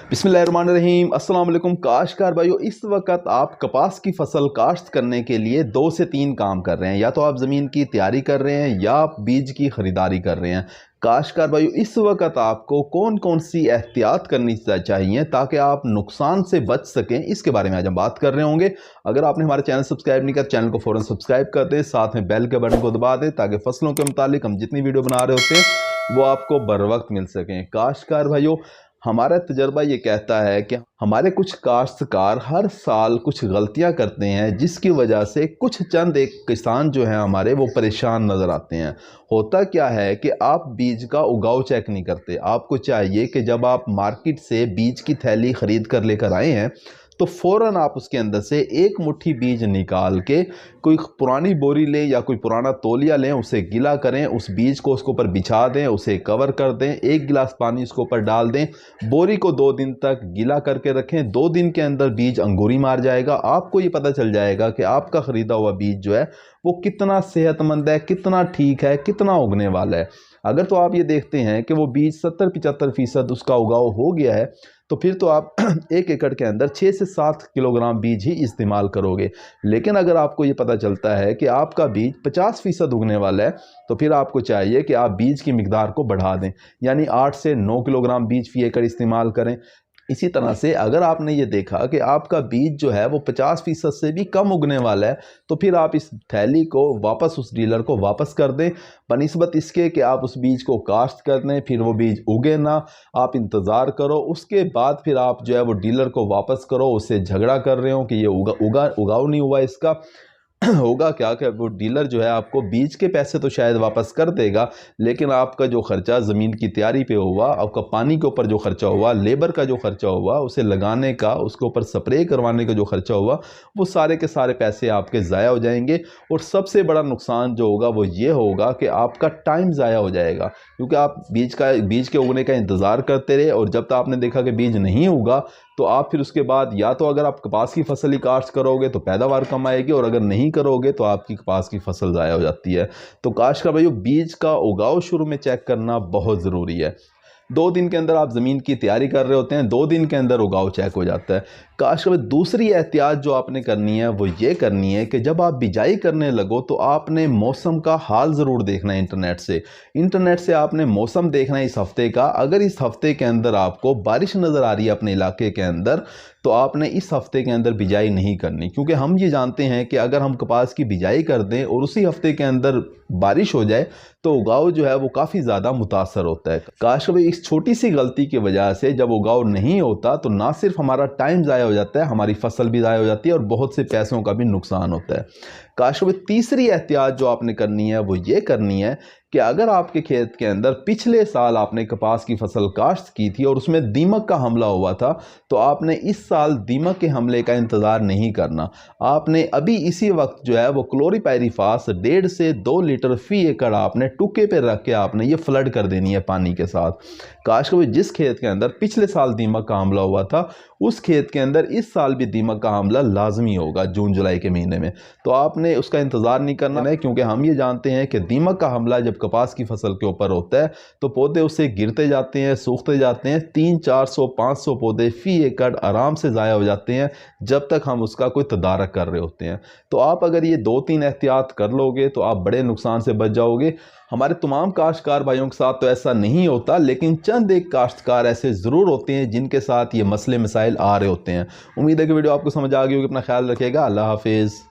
बिस्मिल्लाहिर्रहमानिर्रहीम अस्सलाम वालेकुम काश्तकार भाइयों। इस वक्त आप कपास की फसल काश्त करने के लिए 2 से 3 काम कर रहे हैं। या तो आप ज़मीन की तैयारी कर रहे हैं या आप बीज की ख़रीदारी कर रहे हैं। काश्तकार भाइयों, इस वक्त आपको कौन कौन सी एहतियात करनी चाहिए ताकि आप नुकसान से बच सकें, इसके बारे में आज हम बात कर रहे होंगे। अगर आपने हमारा चैनल सब्सक्राइब नहीं किया, चैनल को फ़ौरन सब्सक्राइब कर दें, साथ में बेल के बटन को दबा दें ताकि फसलों के मुतालिक हम जितनी वीडियो बना रहे होते हैं वो आपको बर वक्त मिल सकें। काश्तकार भाइयों, हमारा तजर्बा ये कहता है कि हमारे कुछ काश्तकार हर साल कुछ गलतियां करते हैं जिसकी वजह से कुछ चंद एक किसान जो हैं हमारे वो परेशान नज़र आते हैं। होता क्या है कि आप बीज का उगाव चेक नहीं करते। आपको चाहिए कि जब आप मार्केट से बीज की थैली ख़रीद कर लेकर आए हैं तो फ़ौरन आप उसके अंदर से एक मुट्ठी बीज निकाल के कोई पुरानी बोरी लें या कोई पुराना तौलिया लें, उसे गीला करें, उस बीज को उसके ऊपर बिछा दें, उसे कवर कर दें, 1 गिलास पानी उसके ऊपर डाल दें, बोरी को 2 दिन तक गीला करके रखें। 2 दिन के अंदर बीज अंकुरी मार जाएगा। आपको ये पता चल जाएगा कि आपका ख़रीदा हुआ बीज जो है वो कितना सेहतमंद है, कितना ठीक है, कितना उगने वाला है। अगर तो आप ये देखते हैं कि वो बीज 70-75% उसका उगाव हो गया है तो फिर तो आप 1 एकड़ के अंदर 6 से 7 किलोग्राम बीज ही इस्तेमाल करोगे। लेकिन अगर आपको ये पता चलता है कि आपका बीज 50% उगने वाला है तो फिर आपको चाहिए कि आप बीज की मिकदार को बढ़ा दें, यानी 8 से 9 किलोग्राम बीज फी एकड़ इस्तेमाल करें। इसी तरह से अगर आपने ये देखा कि आपका बीज जो है वो 50% से भी कम उगने वाला है तो फिर आप इस थैली को वापस उस डीलर को वापस कर दें, बनिस्बत इसके कि आप उस बीज को काश्त कर दें। फिर वो बीज उगे ना, आप इंतज़ार करो, उसके बाद फिर आप जो है वो डीलर को वापस करो, उससे झगड़ा कर रहे हो कि ये उगाव नहीं हुआ इसका। होगा क्या कि वो डीलर जो है आपको बीज के पैसे तो शायद वापस कर देगा, लेकिन आपका जो खर्चा ज़मीन की तैयारी पे हुआ, आपका पानी के ऊपर जो खर्चा हुआ, लेबर का जो खर्चा हुआ, उसे लगाने का, उसके ऊपर स्प्रे करवाने का जो खर्चा हुआ, वो सारे के सारे पैसे आपके ज़ाया हो जाएंगे। और सबसे बड़ा नुकसान जो होगा वो ये होगा कि आपका टाइम ज़ाया हो जाएगा, क्योंकि आप बीज के उगने का इंतज़ार करते रहे और जब तक आपने देखा कि बीज नहीं उगा तो आप फिर उसके बाद या तो अगर आप कपास की फसल ही काश्त करोगे तो पैदावार कम आएगी, और अगर नहीं करोगे तो आपकी कपास की फसल ज़ाया हो जाती है। तो काश्तकार भाइयों, बीज का उगाव शुरू में चेक करना बहुत ज़रूरी है। 2 दिन के अंदर आप ज़मीन की तैयारी कर रहे होते हैं, 2 दिन के अंदर उगाव चेक हो जाता है। काश्तकार भाई, दूसरी एहतियात जो आपने करनी है वो ये करनी है कि जब आप बिजाई करने लगो तो आपने मौसम का हाल ज़रूर देखना है। इंटरनेट से आपने मौसम देखना है इस हफ़्ते का। अगर इस हफ़्ते के अंदर आपको बारिश नज़र आ रही है अपने इलाके के अंदर तो आपने इस हफ़्ते के अंदर बिजाई नहीं करनी, क्योंकि हम ये जानते हैं कि अगर हम कपास की बिजाई कर दें और उसी हफ़्ते के अंदर बारिश हो जाए तो उगाव जो है वो काफ़ी ज़्यादा मुतासर होता है। काश्तकार भाई, इस छोटी सी गलती की वजह से जब उगाव नहीं होता तो ना सिर्फ हमारा टाइम ज़ाया हो जाता है, हमारी फसल भी ज़ाया हो जाती है और बहुत से पैसों का भी नुकसान होता है। काश्तकार भाई, तीसरी एहतियात जो आपने करनी है वो ये करनी है कि अगर आपके खेत के अंदर पिछले साल आपने कपास की फसल काश्त की थी और उसमें दीमक का हमला हुआ था तो आपने इस साल दीमक के हमले का इंतज़ार नहीं करना। आपने अभी इसी वक्त जो है वो क्लोरीपायरीफास 1.5 से 2 लीटर फी एकड़ आपने टुक्के पे रख के आपने ये फ्लड कर देनी है पानी के साथ। काश्तकार भाई, जिस खेत के अंदर पिछले साल दीमक का हमला हुआ था उस खेत के अंदर इस साल भी दीमक का हमला लाजमी होगा जून जुलाई के महीने में। तो आपने उसका इंतज़ार नहीं करना है, क्योंकि हम ये जानते हैं कि दीमक का हमला जब कपास की फसल के ऊपर होता है तो पौधे उससे गिरते जाते हैं, सूखते जाते हैं। 300-400-500 पौधे फी एकड़ आराम से ज़ाया हो जाते हैं जब तक हम उसका कोई तदारक कर रहे होते हैं। तो आप अगर ये 2-3 एहतियात कर लोगे तो आप बड़े नुकसान से बच जाओगे। हमारे तमाम काश्तकार भाइयों के साथ तो ऐसा नहीं होता, लेकिन चंद एक काश्तकार ऐसे ज़रूर होते हैं जिनके साथ ये मसले मसाइल आ रहे होते हैं। उम्मीद है कि वीडियो आपको समझ आ गई होगी। अपना ख्याल रखिएगा। अल्लाह हाफिज़।